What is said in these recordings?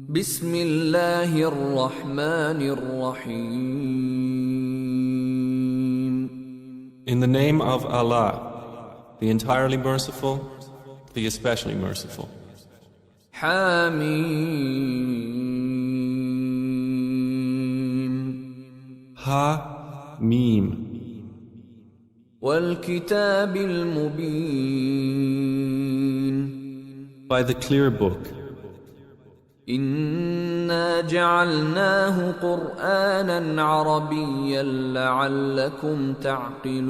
بسم الله الرحمن الرحيم. In the name of Allah, the entirely merciful, the especially merciful. حميم. Ha Mim. والكتاب المبين. By the clear book. إنا جعلناه قرآنا عربيا لعلكم تعقلون.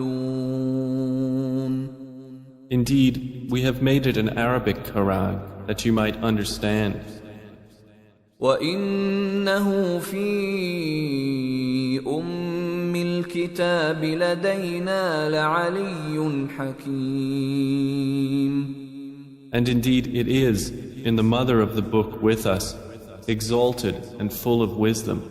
Indeed, we have made it an Arabic Quran that you might understand. وإنه في أم الكتاب لدينا لعلي حكيم. And indeed it is in the mother of the book with us, exalted and full of wisdom.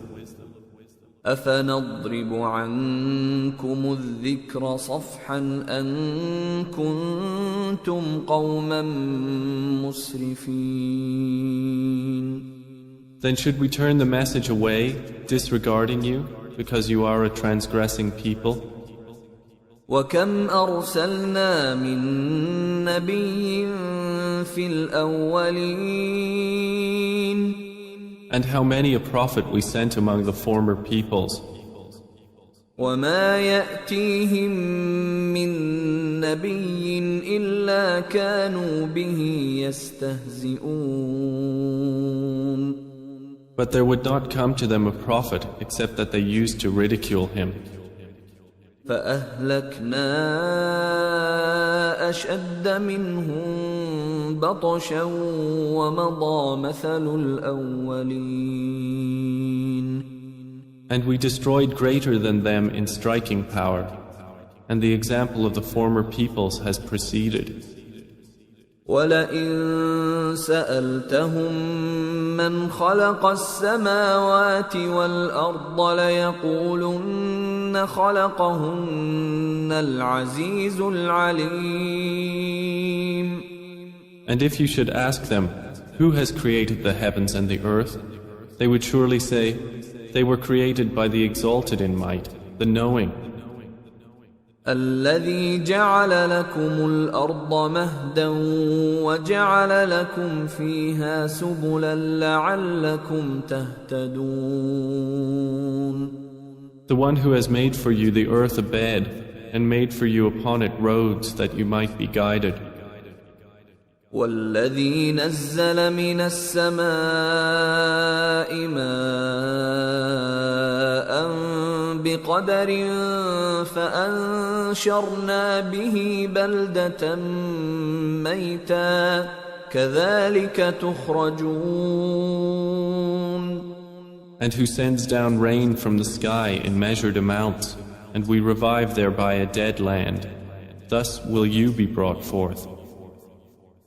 أفنضرب عنكم الذكر صفحا أن كنتم قوما مسرفين. Then should we turn the message away, disregarding you, because you are a transgressing people? وكم أرسلنا من نبي في الأولين. And how many a prophet we sent among the former peoples. وما يأتيهم من نبي إلا كانوا به يستهزئون. But there would not come to them a prophet except that they used to ridicule him. فأهلكنا أشد منهم بطشا ومضى مثل الأولين. And we destroyed greater than them in striking power, and the example of the former peoples has preceded. ولئن سألتهم من خلق السماوات والأرض ليقولن خلقهن العزيز العليم. And if you should ask them, who has created the heavens and the earth, they would surely say, they were created by the exalted in might, the knowing. الذي جعل لكم الأرض مهدا وجعل لكم فيها سبلا لعلكم تهتدون. The one who has made for you the earth a bed and made for you upon it roads that you might be guided. والذي نزل من السماء ماء بقدر فأنشرنا به بلدة ميتا كذلك تخرجون. And who sends down rain from the sky in measured amounts, and we revive thereby a dead land. Thus will you be brought forth.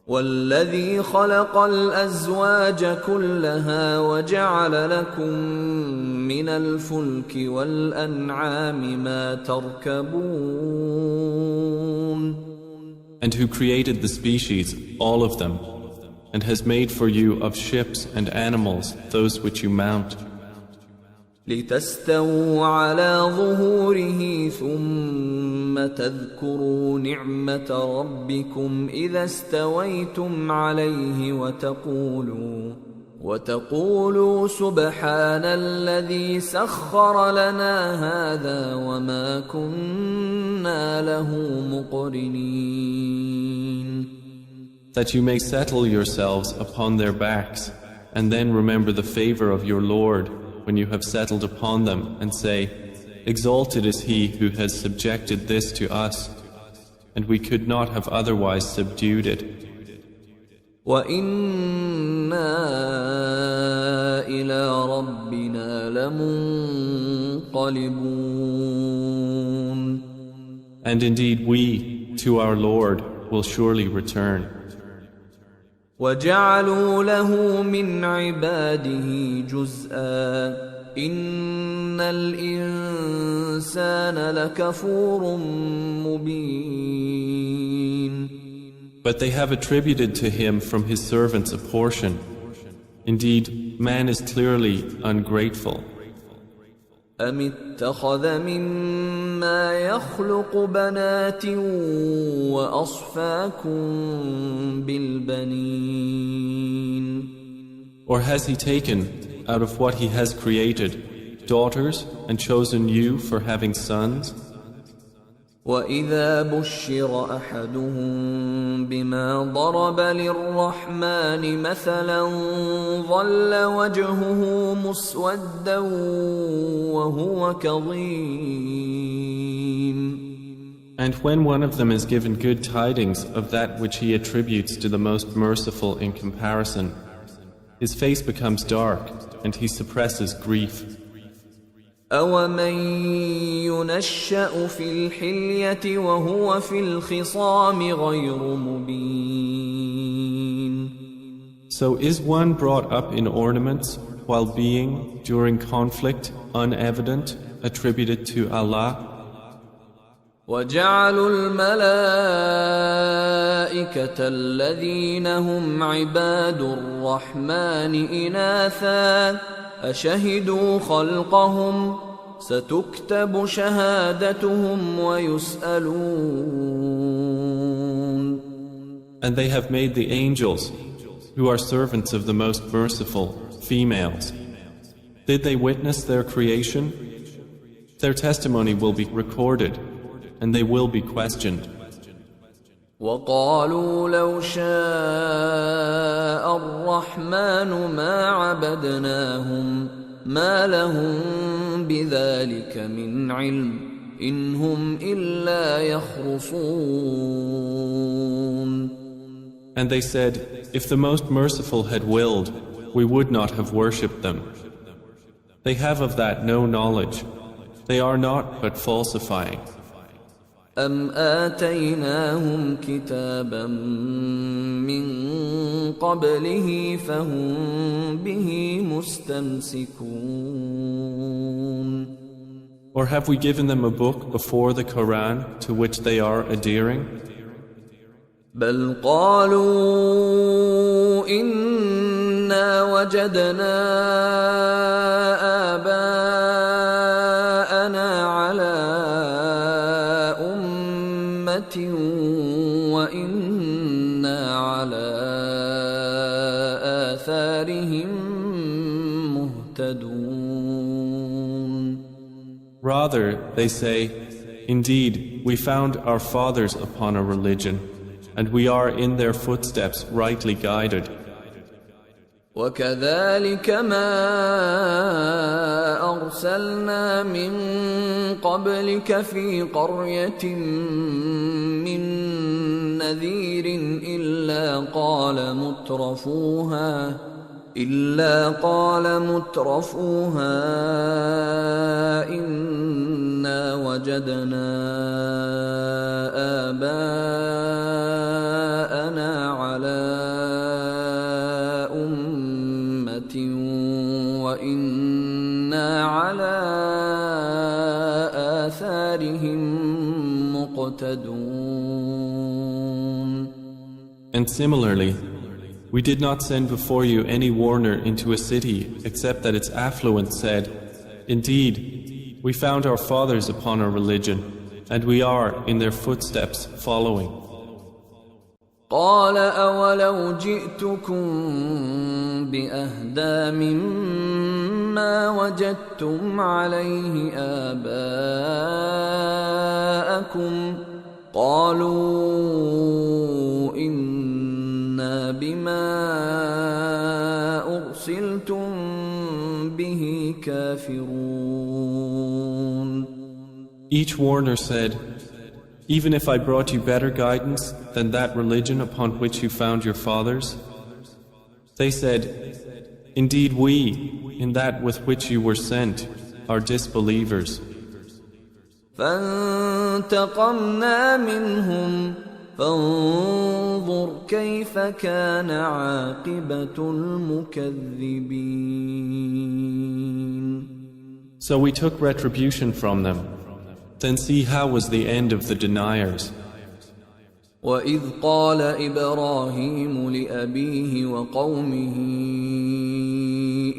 والذي خلق الأزواج كلها وجعل لكم من الفلك والأنعام ما تركبون. And who created the species, all of them, and has made for you of ships and animals those which you mount. لتستووا على ظهوره ثم تذكروا نعمة ربكم إذا استويتم عليه وتقولوا سبحان الذي سخر لنا هذا وما كنا له مقرنين. That you may settle yourselves upon their backs, and then remember the favor of your Lord when you have settled upon them, and say, exalted is he who has subjected this to us, and we could not have otherwise subdued it. وَإِنَّا إِلَى رَبِّنَا لَمُنْقَلِبُونَ. And indeed we, to our Lord, will surely return. وَجَعَلُوا لَهُ مِنْ عِبَادِهِ جُزْءًا إِنَّ الْإِنسَانَ لَكَفُورٌ مُبِينٌ. But they have attributed to him from his servants a portion. Indeed, man is clearly ungrateful. أم اتخذ مما يخلق بنات وأصفاكم بالبنين Or has he taken, out of what he has created, daughters and chosen you for having sons? وإذا بشر أحدهم بما ضرب للرحمن مثلا ظل وجهه مسودا وهو كظيم. And when one of them is given good tidings of that which he attributes to the most merciful in comparison, his face becomes dark and he suppresses grief. أَوَمَن يُنَشَّأُ فِي الْحِلْيَةِ وَهُوَ فِي الْخِصَامِ غَيْرُ مُبِينٍ. So is one brought up in ornaments while being, during conflict, unevident, attributed to Allah? وَجَعَلُوا الْمَلَائِكَةَ الَّذِينَ هُمْ عِبَادُ الرَّحْمَنِ إِنَاثًا أشهدوا خلقهم ستكتب شهادتهم ويسألون. And they have made the angels, who are servants of the most merciful, females. Did they witness their creation? Their testimony will be recorded, and they will be questioned. وقالوا لو شاء الرحمن ما عبدناهم ما لهم بذلك من علم إن هم إلا يخرصون. And they said, if the most merciful had willed, we would not have worshipped them. They have of that no knowledge. They are not but falsifying. أَمْ آتَيْنَاهُمْ كِتَابًا مِّن قَبْلِهِ فَهُمْ بِهِ مُسْتَمْسِكُونَ. Or have we given them a book before the Quran to which they are adhering? بَلْ قَالُوا إِنَّا وَجَدْنَا آبَاءَنَا عَلَىٰ وَإِنَّا عَلَىٰ آثَارِهِم مُهْتَدُونَ. Rather, they say, indeed, we found our fathers upon a religion, and we are in their footsteps rightly guided. وَكَذَلِكَ مَا أَرْسَلْنَا مِن قَبْلِكَ فِي قَرْيَةٍ مِّن نَّذِيرٍ إِلَّا قَالَ مُتْرَفُوهَا إِنَّا وَجَدْنَا آبَاءَنَا عَلَىٰ وَإِنَّا عَلَىٰ آثَارِهِم مُقْتَدُونَ. And similarly, we did not send before you any warner into a city except that its affluent said, indeed, we found our fathers upon a religion, and we are in their footsteps following. قال أولو جئتكم بأهدى مما وجدتم عليه آباءكم قالوا إنا بما أرسلتم به كافرون. Each warner said, even if I brought you better guidance than that religion upon which you found your fathers? They said, indeed we, in that with which you were sent, are disbelievers. فانتقمنا منهم فانظر كيف كان عاقبة المكذبين. So we took retribution from them. Then see how was the end of the deniers. وإذ قال إبراهيم لأبيه وقومه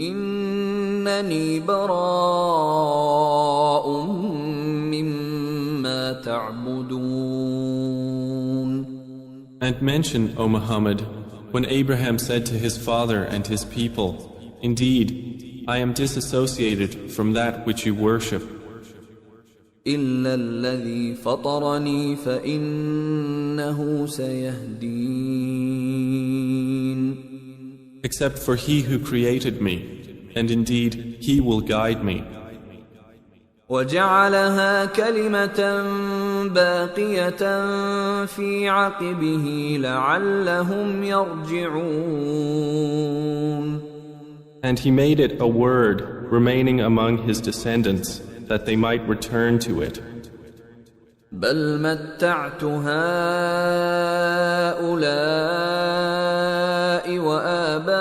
إنني براء مما تعبدون. And mention, O Muhammad, when Abraham said to his father and his people, Indeed, I am disassociated from that which you worship. إلا الذي فطرني فإنه سيهدين. Except for he who created me, and indeed he will guide me. وجعلها كلمة باقية في عقبه لعلهم يرجعون. And he made it a word remaining among his descendants, that they might return to it. بل متعت هؤلاء وآباءهم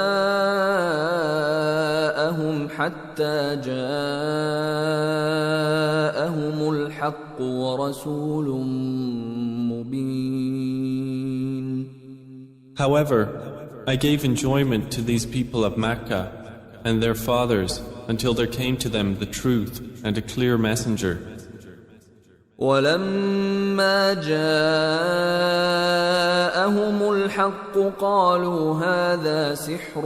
حتى جاءهم الحق ورسول مبين. However, I gave enjoyment to these people of Mecca and their fathers until there came to them the truth and a clear messenger. ولما جاءهم الحق قالوا هذا سحر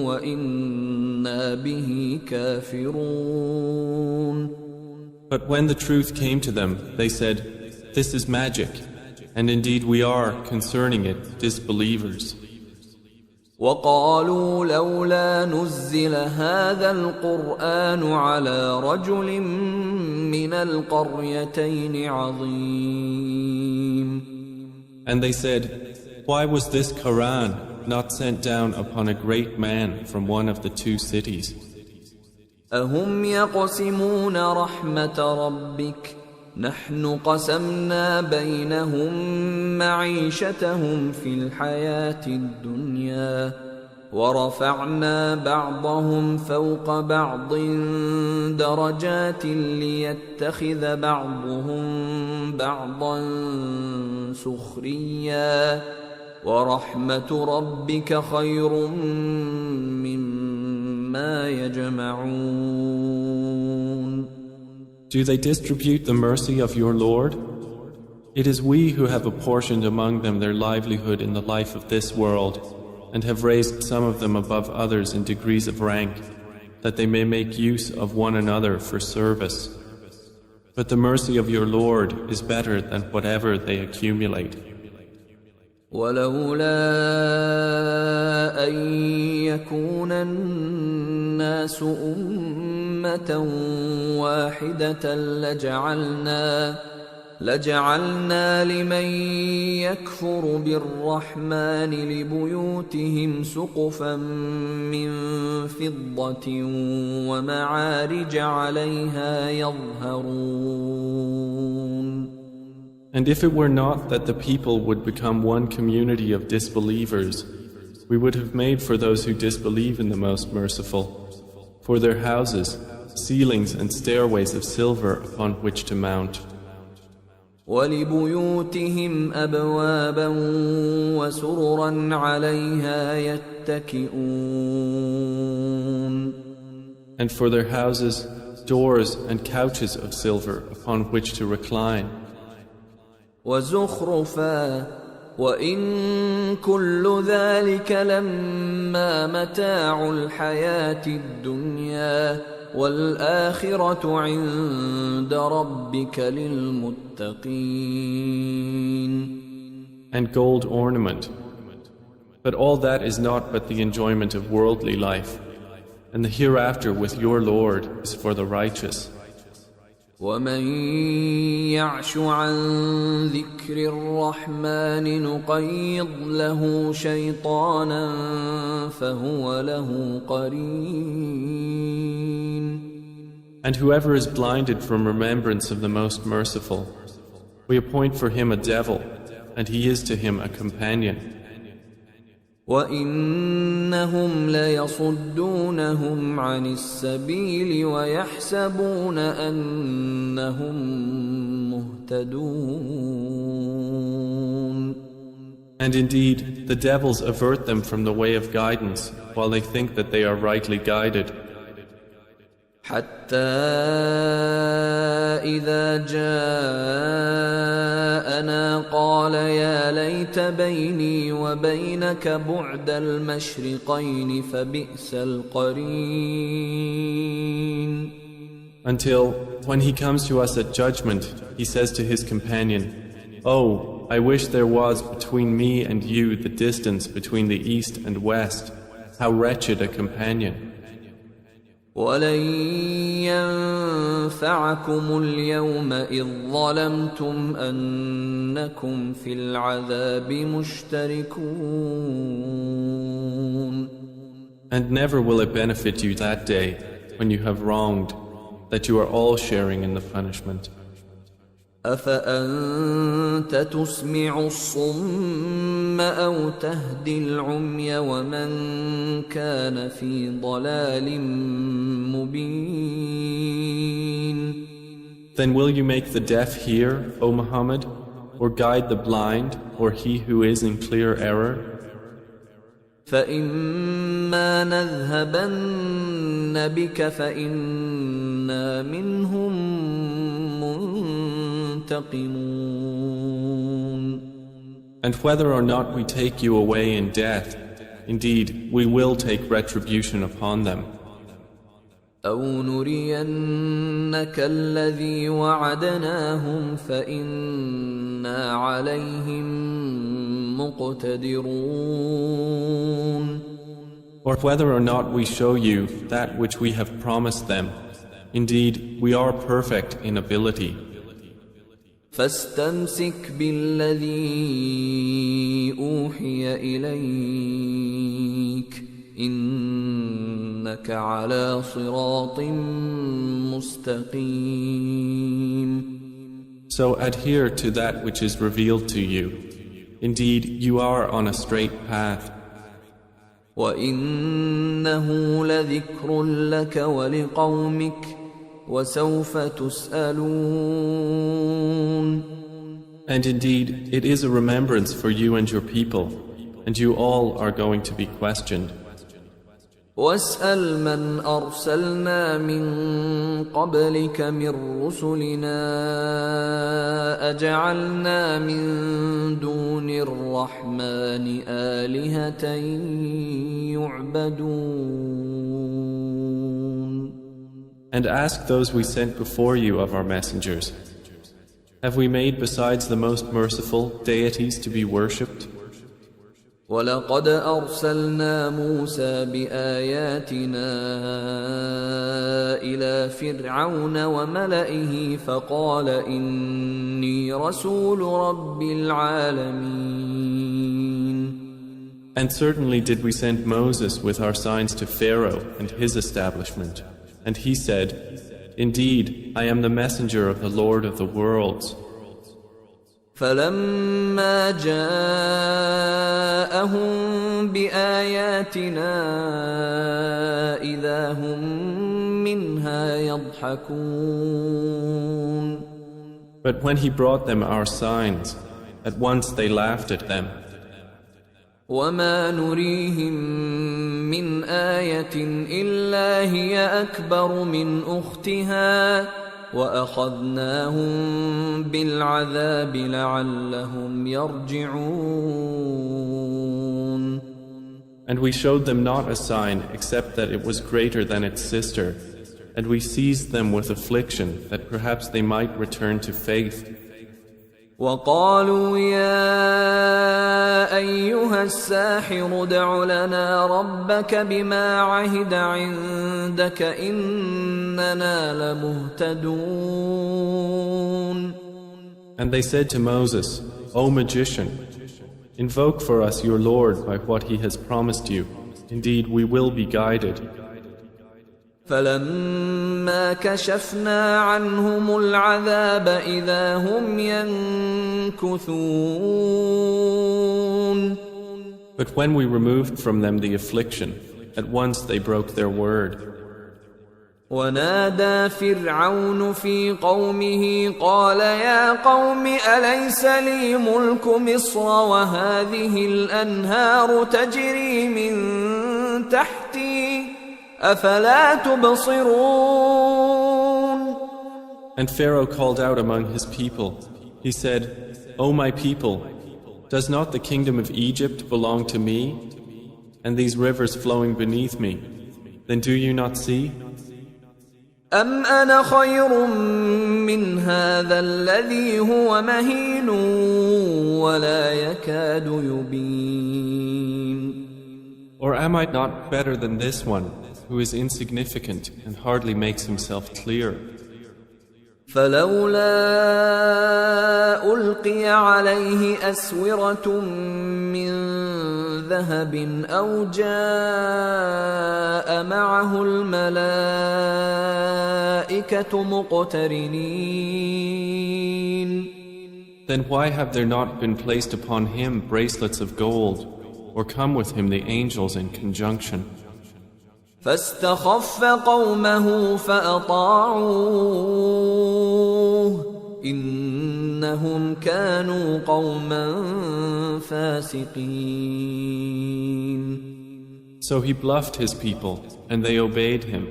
وإنا به كافرون. But when the truth came to them, they said, This is magic, and indeed we are, concerning it, disbelievers. وقالوا لولا نزل هذا القرآن على رجل من القريتين عظيم. And they said, Why was this Quran not sent down upon a great man from one of the two cities? أهم يقسمون رحمة ربك نحن قسمنا بينهم معيشتهم في الحياة الدنيا ورفعنا بعضهم فوق بعض درجات ليتخذ بعضهم بعضا سخريا ورحمة ربك خير مما يجمعون. Do they distribute the mercy of your Lord? It is we who have apportioned among them their livelihood in the life of this world, and have raised some of them above others in degrees of rank, that they may make use of one another for service. But the mercy of your Lord is better than whatever they accumulate. ولولا أن يكون الناس أمة واحدة لجعلنا لمن يكفر بالرحمن لبيوتهم سقفا من فضة ومعارج عليها يظهرون. And if it were not that the people would become one community of disbelievers, we would have made for those who disbelieve in the Most Merciful, for their houses, ceilings and stairways of silver upon which to mount. وَلِبُيُوتِهِمْ أَبْوَابًا وَسُرُرًا عَلَيْهَا يَتَّكِئُونَ. And for their houses, doors and couches of silver upon which to recline. وَزُخْرُفًا وَإِن كُلُّ ذَلِكَ لَمَّا مَتَاعُ الْحَيَاةِ الدُّنْيَا وَالْآخِرَةُ عِندَ رَبِّكَ لِلْمُتَّقِينَ. And gold ornament. But all that is not but the enjoyment of worldly life, and the hereafter with your Lord is for the righteous. وَمَن يَعْشُ عَن ذِكْرِ الرَّحْمَنِ نُقَيِّضْ لَهُ شَيْطَانًا فَهُوَ لَهُ قَرِينٌ. And whoever is blinded from remembrance of the Most Merciful, we appoint for him a devil, and he is to him a companion. وَإِنَّهُمْ لَيَصُدُّونَهُمْ عَنِ السَّبِيلِ وَيَحْسَبُونَ أَنَّهُمْ مُهْتَدُونَ. And indeed, the devils avert them from the way of guidance, while they think that they are rightly guided. حتى إذا جاءنا قال يا ليت بيني وبينك بعد المشرقين فبئس القرين. Until, when he comes to us at judgment, he says to his companion, "Oh, I wish there was between me and you the distance between the east and west. How wretched a companion." وَلَن يَنفَعَكُمُ الْيَوْمَ إِذ ظَّلَمْتُمْ أَنَّكُمْ فِي الْعَذَابِ مُشْتَرِكُونَ. And never will it benefit you that day, when you have wronged, that you are all sharing in the punishment. أَفَأَنْتَ تُسْمِعُ الصُّمَّ أَوْ تَهْدِي الْعُمْيَ وَمَنْ كَانَ فِي ضَلَالٍ مُبِينٍ. Then will you make the deaf hear, O Muhammad, or guide the blind, or he who is in clear error? فَإِمَّا نَذْهَبَنَّ بِكَ فَإِنَّا مِنْهُمْ مُنْتَقِمُونَ. And whether or not we take you away in death, indeed, we will take retribution upon them. أَوْ نُرِيَنَّكَ الَّذِي وَعَدْنَاهُمْ فَإِنَّا عَلَيْهِمْ مُقْتَدِرُونَ. Or whether or not we show you that which we have promised them, indeed, we are perfect in ability. فَاسْتَمْسِكْ بِالَّذِي أُوحِيَ إِلَيْكَ إِنَّكَ عَلَى صِرَاطٍ مُسْتَقِيمٍ. So adhere to that which is revealed to you. Indeed, you are on a straight path. وَإِنَّهُ لَذِكْرٌ لَكَ وَلِقَوْمِكَ وَسَوْفَ تُسْأَلُونَ. And indeed, it is a remembrance for you and your people, and you all are going to be questioned. وَاسْأَلْ مَنْ أَرْسَلْنَا مِنْ قَبْلِكَ مِنْ رُسُلِنَا أَجَعَلْنَا مِنْ دُونِ الرَّحْمَنِ آلِهَةً يُعْبَدُونَ. And ask those we sent before you of our messengers, have we made besides the most merciful deities to be worshipped? وَلَقَدْ أَرْسَلْنَا مُوسَى بِآيَاتِنَا إِلَى فِرْعَوْنَ وَمَلَئِهِ فَقَالَ إِنِّي رَسُولُ رَبِّ الْعَالَمِينَ. And certainly did we send Moses with our signs to Pharaoh and his establishment. And he said, "Indeed, I am the messenger of the Lord of the worlds." فَلَمَّا جَاءَهُم بِآيَاتِنَا إِذَا هُم مِّنْهَا يَضْحَكُونَ. But when he brought them our signs, at once they laughed at them. وَمَا نُرِيهِم مِّنْ آيَةٍ إِلَّا هِيَ أَكْبَرُ مِنْ أُخْتِهَا وَأَخَذْنَاهُم بِالْعَذَابِ لَعَلَّهُمْ يَرْجِعُونَ. And we showed them not a sign except that it was greater than its sister, and we seized them with affliction that perhaps they might return to faith. وَقَالُوا يَا أَيُّهَا السَّاحِرُ ادْعُ لَنَا رَبَّكَ بِمَا عَهِدَ عِندَكَ إِنَّنَا لَمُهْتَدُونَ. And they said to Moses, "O magician, invoke for us your Lord by what he has promised you. Indeed, we will be guided." فَلَمَّا كَشَفْنَا عَنْهُمُ الْعَذَابَ إِذَا هُمْ يَنكُثُونَ. But when we removed from them the affliction, at once they broke their word. ونادى فرعون في قومه قال يا قوم أليس لي ملك مصر وهذه الأنهار تجري من تحتي أفلا تبصرون. And Pharaoh called out among his people. He said, O my people, does not the kingdom of Egypt belong to me, and these rivers flowing beneath me? Then do you not see? أم أنا خير من هذا الذي هو مهين ولا يكاد يبين. Or am I not better than this one, who is insignificant and hardly makes himself clear? فلولا ألقي عليه أسورة من ذهب أو جاء معه الملائكة مقترنين. Then why have there not been placed upon him bracelets of gold, or come with him the angels in conjunction? فاستخف قومه فأطاعوه إنهم كانوا قوما فاسقين. So he bluffed his people, and they obeyed him.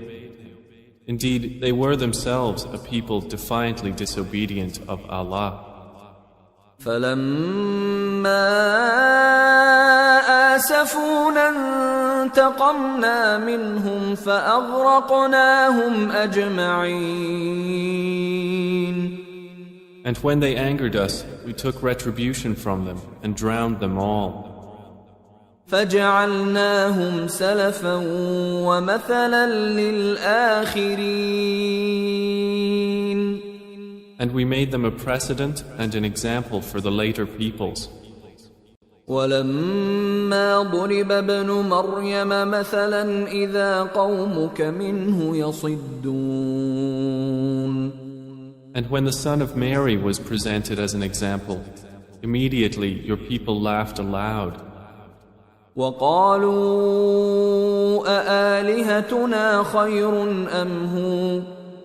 Indeed, they were themselves a people defiantly disobedient of Allah. فلما آسفونا انتقمنا منهم فأغرقناهم أجمعين. And when they angered us, we took retribution from them and drowned them all. فجعلناهم سلفا ومثلا للآخرين. And we made them a precedent and an example for the later peoples. ولما ضرب ابن مريم مثلا إذا قومك منه يصدون. And when the son of Mary was presented as an example, immediately your people laughed aloud. وقالوا أآلهتنا خير أم هو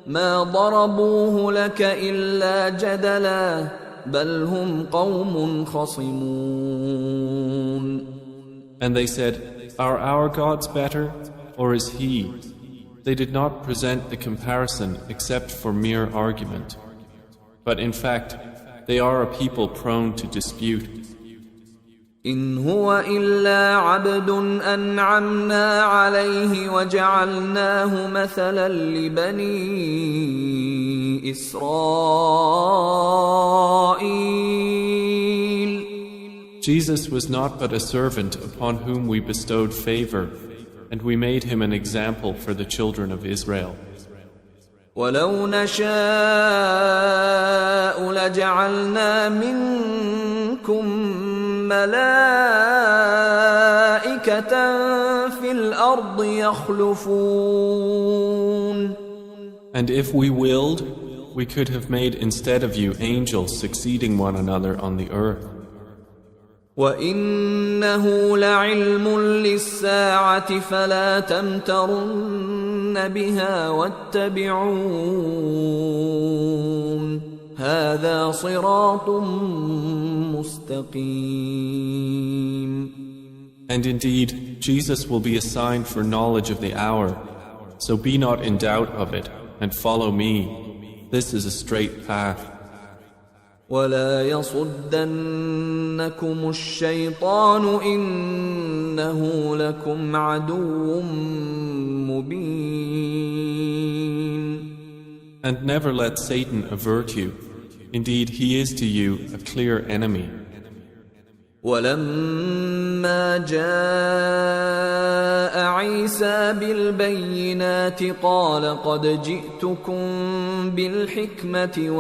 ما ضربوه لك إلا جدلا بل هم قوم خصمون. And they said, Are our gods better, or is he? They did not present the comparison except for mere argument. But in fact, they are a people prone to dispute. إن هو إلا عبد أنعمنا عليه وجعلناه مثلا لبني إسرائيل. Jesus was not but a servant upon whom we bestowed favor, and we made him an example for the children of Israel. ولو نشاء لجعلنا منكم ملائكة في الأرض يخلفون. And if we willed, we could have made instead of you angels succeeding one another on the earth. وإنه لعلم للساعة فلا تمترن بها واتبعون هذا صراط مستقيم. And indeed, Jesus will be a sign for knowledge of the hour, so be not in doubt of it, and follow me. This is a straight path. ولا يصدنكم الشيطان إنه لكم عدو مبين. And never let Satan avert you. Indeed, he is to you a clear enemy. ولما جاء عيسى بالبينات قال قد جئتكم بالحكمة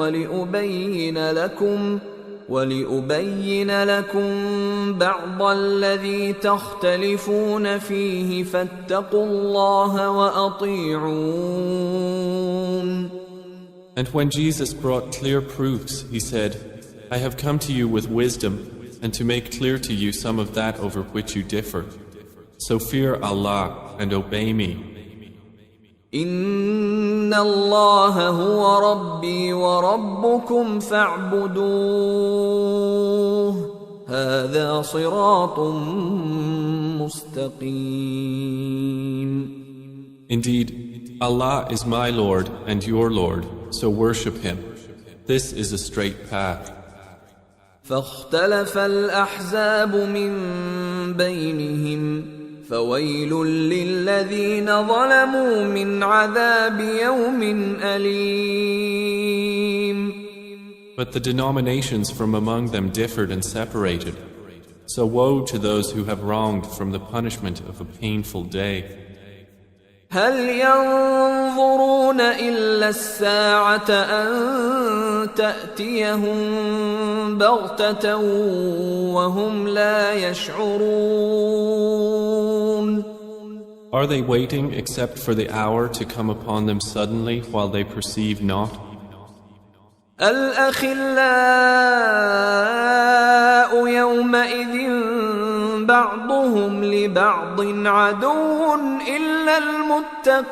ولأبين لكم بعض الذي تختلفون فيه فاتقوا الله وأطيعون. And when Jesus brought clear proofs, he said, I have come to you with wisdom, and to make clear to you some of that over which you differ. So fear Allah and obey me. إن الله هو ربي وربكم فاعبدوه هذا صراط مستقيم. Indeed, Allah is my Lord and your Lord, so worship Him. This is a straight path. فاختلف الأحزاب من بينهم فويل للذين ظلموا من عذاب يوم أليم. But the denominations from among them differed and separated. So woe to those who have wronged from the punishment of a painful day. هل ينظرون إلا الساعة أن تأتيهم بغتة وهم لا يشعرون. Are they waiting except for the hour to come upon them suddenly while they perceive not? الأخلاء يومئذ بعضهم لبعض عدو إلا المتقين.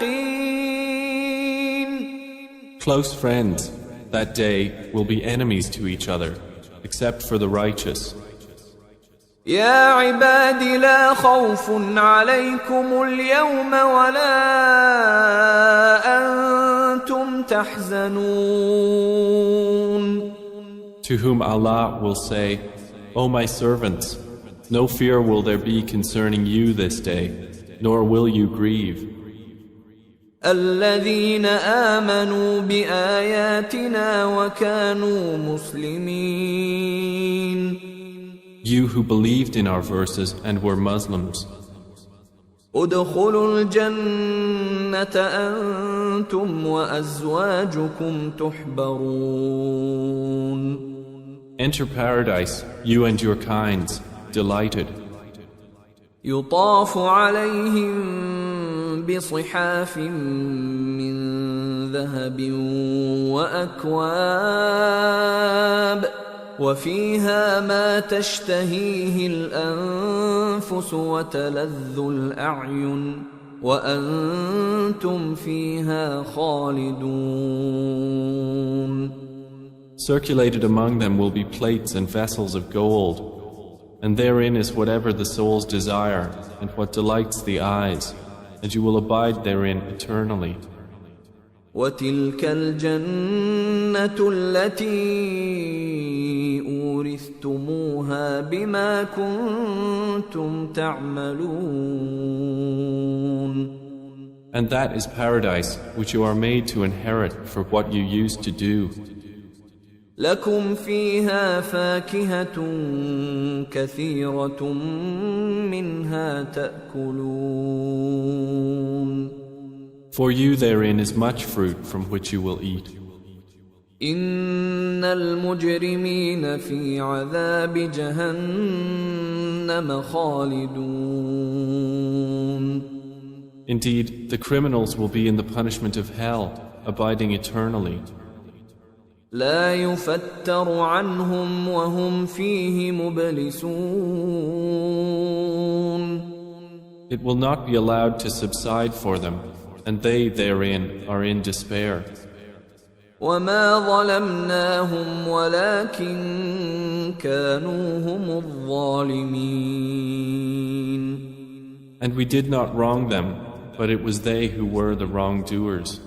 Close friends that day will be enemies to each other, except for the righteous. يا عباد لا خوف عليكم اليوم ولا أنتم تحزنون. To whom Allah will say, O my servants, no fear will there be concerning you this day, nor will you grieve. الذين آمنوا بآياتنا وكانوا مسلمين. You who believed in our verses and were Muslims. ادخلوا الجنة أنتم وأزواجكم تحبرون. Enter paradise, you and your kinds, delighted. يطاف عليهم بصحاف من ذهب وأكواب وفيها ما تشتهيه الأنفس وتلذ الأعين وأنتم فيها خالدون. Circulated among them will be plates and vessels of gold, and therein is whatever the souls desire and what delights the eyes, and you will abide therein eternally. وتلك الجنة التي أورثتموها بما كنتم تعملون. And that is paradise which you are made to inherit for what you used to do. لكم فيها فاكهة كثيرة منها تأكلون. For you therein is much fruit from which you will eat. إن المجرمين في عذاب جهنم خالدون. Indeed, the criminals will be in the punishment of hell, abiding eternally. لا يفتر عنهم وهم فيه مبلسون. It will not be allowed to subside for them, and they therein are in despair. وما ظلمناهم ولكن كانوا هم الظالمين. And we did not wrong them, but it was they who were the wrongdoers.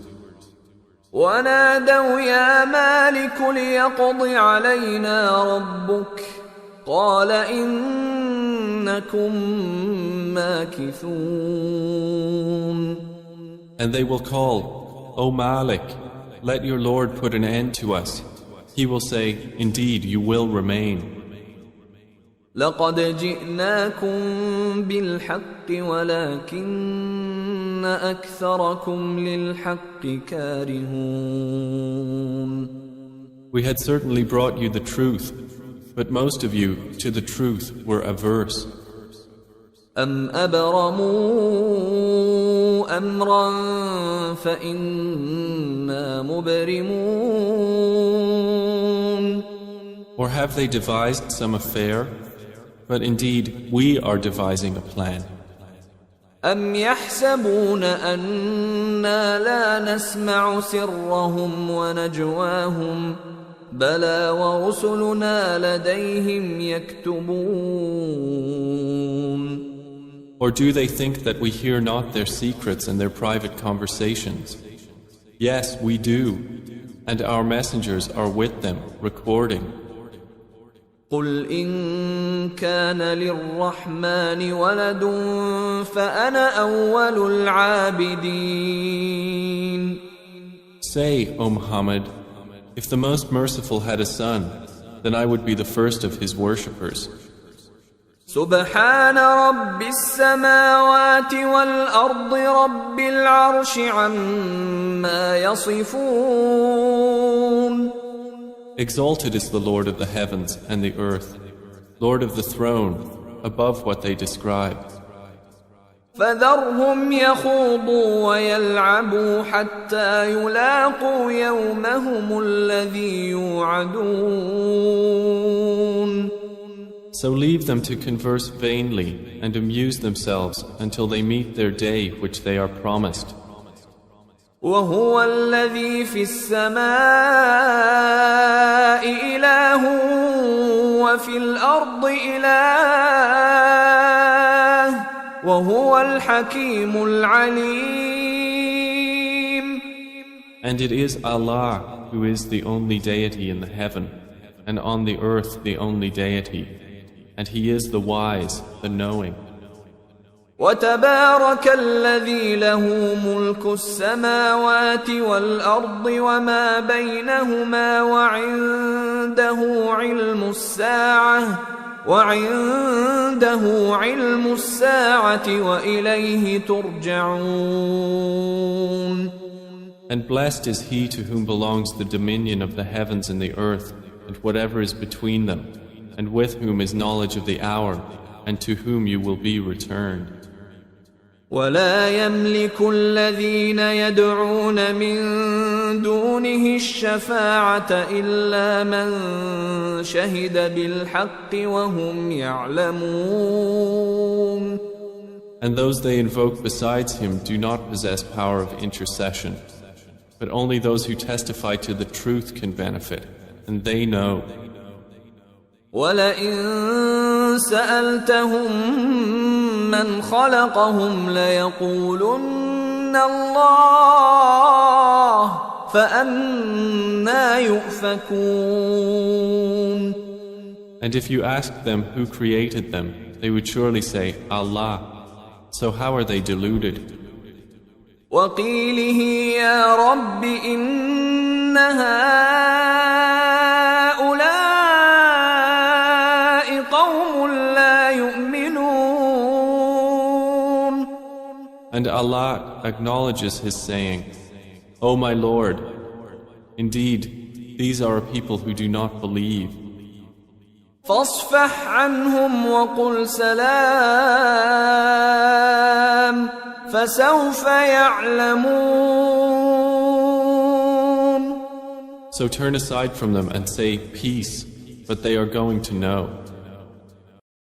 ونادوا يا مالك ليقض علينا ربك قال إنكم ماكثون. And they will call, O Malik, let your Lord put an end to us. He will say, indeed, you will remain. لقد جئناكم بالحق ولكن أكثركم للحق كارهون. We had certainly brought you the truth, but most of you to the truth were averse. أم أبرموا أمرا فإنا مبرمون. Or have they devised some affair? But indeed, we are devising a plan. أم يحسبون أنا لا نسمع سرهم ونجواهم بلى ورسلنا لديهم يكتبون. Or do they think that we hear not their secrets and their private conversations? Yes, we do, and our messengers are with them, recording. قل إن كان للرحمن ولد فأنا أول العابدين. Say, O Muhammad, if the Most Merciful had a son, then I would be the first of his worshippers. سبحان رب السماوات والأرض رب العرش عما يصفون. Exalted is the Lord of the heavens and the earth, Lord of the throne, above what they describe. فذرهم يخوضوا ويلعبوا حتى يلاقوا يومهم الذي يوعدون. So leave them to converse vainly and amuse themselves until they meet their day which they are promised. وهو الذي في السماء إله وفي الأرض إله وهو الحكيم العليم. And it is Allah who is the only deity in the heaven, and on the earth the only deity, and He is the wise, the knowing. وتبارك الذي له ملك السماوات والأرض وما بينهما وعنده علم الساعة وإليه ترجعون. And blessed is he to whom belongs the dominion of the heavens and the earth and whatever is between them, and with whom is knowledge of the hour, and to whom you will be returned. ولا يملك الذين يدعون من دونه الشفاعة إلا من شهد بالحق وهم يعلمون. And those they invoke besides him do not possess power of intercession, but only those who testify to the truth can benefit, and they know. وَلَئِن سَأَلْتَهُم مَّنْ خَلَقَهُمْ لَيَقُولُنَّ اللَّهُ فَأَنَّىٰ يُؤْفَكُونَ. And if you asked them who created them, they would surely say, Allah. So how are they deluded? وَقِيلِهِ يَا رَبِّ إِنَّ هَٰؤُلَاءِ قَوْمٌ لَّا يُؤْمِنُونَ. And Allah acknowledges His saying, O my Lord, indeed, these are a people who do not believe. فاصفح عنهم وقل سلام فسوف يعلمون. So turn aside from them and say peace, but they are going to know.